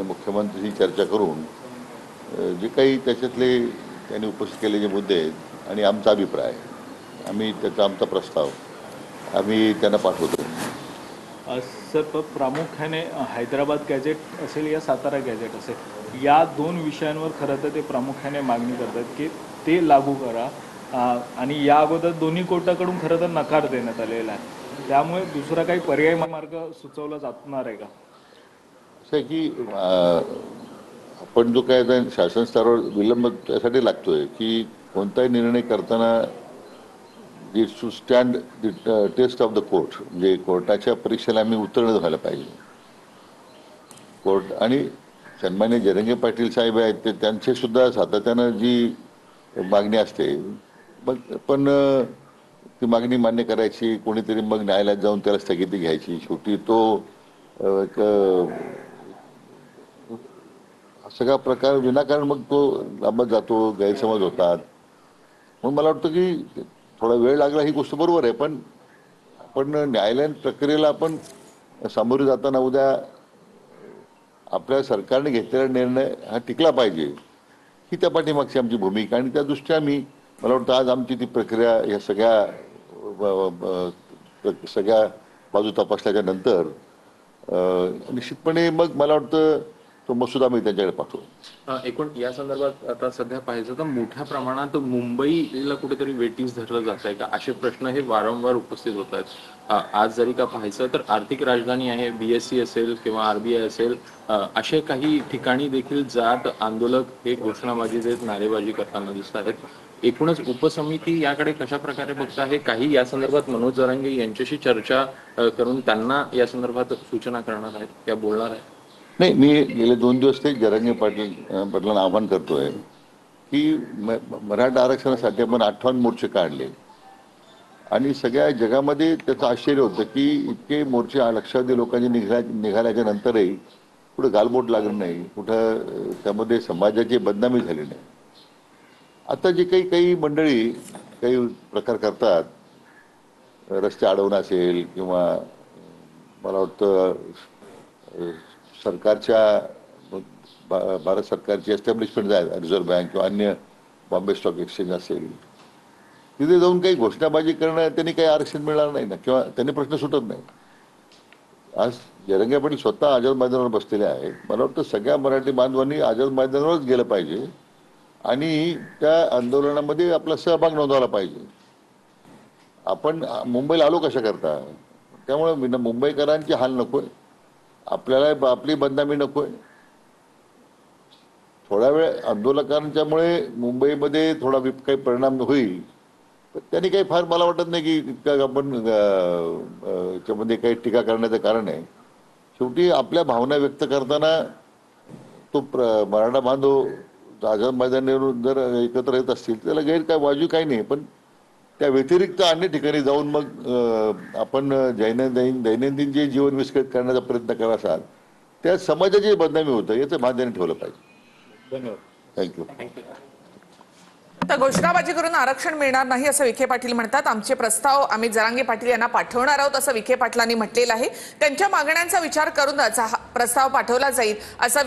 माननीय मुख्यमंत्र्यांशी चर्चा करून जे काही त्याच्यातले त्यांनी उपस्थित केलेले मुद्दे आहेत आणि आमचा अभिप्राय, आम्ही त्याचा आमचा प्रस्ताव आम्ही त्यांना पाठवतो. सर, प्रामुख्याने हैदराबाद गॅजेट असेल या सातारा गॅजेट असेल, या दोन विषयांवर खरं तर ते प्रामुख्याने मागणी करतात की ते लागू करा. आणि या अगोदर दोन्ही कोर्टाकडून खरं तर नकार देण्यात आलेला आहे. त्यामुळे दुसरा काही पर्याय मार्ग सुचवला जाणार आहे का? असं आहे की आपण जो काय शासन स्तरावर विलंब त्यासाठी लागतोय की कोणताही निर्णय करताना it should stand the test of the court, म्हणजे कोर्टाच्या परीक्षेला आम्ही उत्तीर्ण व्हायला पाहिजे. कोर्ट आणि सन्मान्य जरंगे पाटील साहेब आहेत ते त्यांचे सुद्धा सातत्यानं जी मागणी असते, पण ती मागणी मान्य करायची, कोणीतरी मग न्यायालयात जाऊन त्याला स्थगिती घ्यायची. शेवटी तो एक सगळा प्रकार विनाकारण मग तो लांबत जातो, गैरसमज होतात. म्हणून मला वाटतं की थोडा वेळ लागला ही गोष्ट बरोबर आहे, पण आपण न्यायालयीन प्रक्रियेला आपण सामोरे जाताना उद्या आपल्या सरकारने घेतलेला निर्णय हा टिकला पाहिजे, ही त्या पाठीमागची आमची भूमिका. आणि त्या दृष्ट्या मला वाटतं आज आमची ती प्रक्रिया या सगळ्या बाजू तपासल्याच्या नंतर निश्चितपणे मग मला वाटतं तो मसुदा मी त्यांच्याकडे पाठवू. एकूण या संदर्भात आता सध्या पाहिजे तर मोठ्या प्रमाणात मुंबईला कुठेतरी वेटीस धरलं जात आहे का, असे प्रश्न हे वारंवार उपस्थित होत आहेत. आज जरी का पाहायचं तर आर्थिक राजधानी आहे, BSC असेल किंवा RBI असेल, असे काही ठिकाणी देखील जात आंदोलक हे घोषणाबाजी देत नारेबाजी करताना दिसत आहेत. एकूणच उपसमिती याकडे कशा प्रकारे बघत आहे? काही या संदर्भात मनोज जरांगे यांच्याशी चर्चा करून त्यांना या संदर्भात सूचना करणार आहेत, त्या बोलणार आहेत? नाही, मी गेले 2 दिवस ते जरांगे पाटलांना आव्हान करतोय की मराठा आरक्षणासाठी आपण 58 मोर्चे काढले आणि सगळ्या जगामध्ये त्याचं आश्चर्य होतं की इतके मोर्चे लक्षावधी लोकांनी निघाल्याच्या नंतरही कुठं गालबोट लागलं नाही, कुठं त्यामध्ये समाजाची बदनामी झाली नाही. आता जे काही मंडळी काही प्रकार करतात, रस्ते अडवणं असेल किंवा मला वाटतं सरकारच्या भारत सरकारची एस्टॅब्लिशमेंट आहे, रिझर्व्ह बँक किंवा अन्य बॉम्बे स्टॉक एक्सचेंज असेल, तिथे जाऊन काही घोषणाबाजी करणं, त्यांनी काही आरक्षण मिळणार नाही ना, किंवा त्यांनी प्रश्न सुटत नाही. आज जरंगे पाटील स्वतः आझाद मैदानावर बसलेले आहेत. मला वाटतं सगळ्या मराठी बांधवांनी आझाद मैदानावरच गेलं पाहिजे आणि त्या आंदोलनामध्ये आपला सहभाग नोंदवला पाहिजे. आपण मुंबईला आलो कशा करता? त्यामुळे मुंबईकरांची हाल नकोय, आपल्याला आपली बदनामी नकोय. थोडा वेळ आंदोलकांच्यामुळे मुंबईमध्ये थोडा काही परिणाम होईल, पण त्यांनी काही फार मला वाटत नाही की इतकं आपण याच्यामध्ये काही टीका करण्याचं कारण आहे. शेवटी आपल्या भावना व्यक्त करताना तो मराठा बांधव आझाद मैदानावर जर एकत्र येत असतील त्याला गैर काय वाजू काही नाही, पण त्या व्यतिरिक्त अन्य ठिकाणी जाऊन मग आपण दैनंदिन जे जीवन विस्कळीत करण्याचा प्रयत्न करत असाल त्या समाजाची बदनामी होतं, याचं भान त्यांनी ठेवलं पाहिजे. धन्यवाद. थँक्यू. तर घोषणाबाजी करून आरक्षण मिळणार नाही असं विखे पाटील म्हणतात. आमचे प्रस्ताव आम्ही जरांगे पाटील यांना पाठवणार आहोत असं विखे पाटलांनी म्हटलेलं आहे. त्यांच्या मागण्यांचा विचार करूनच हा प्रस्ताव पाठवला जाईल असं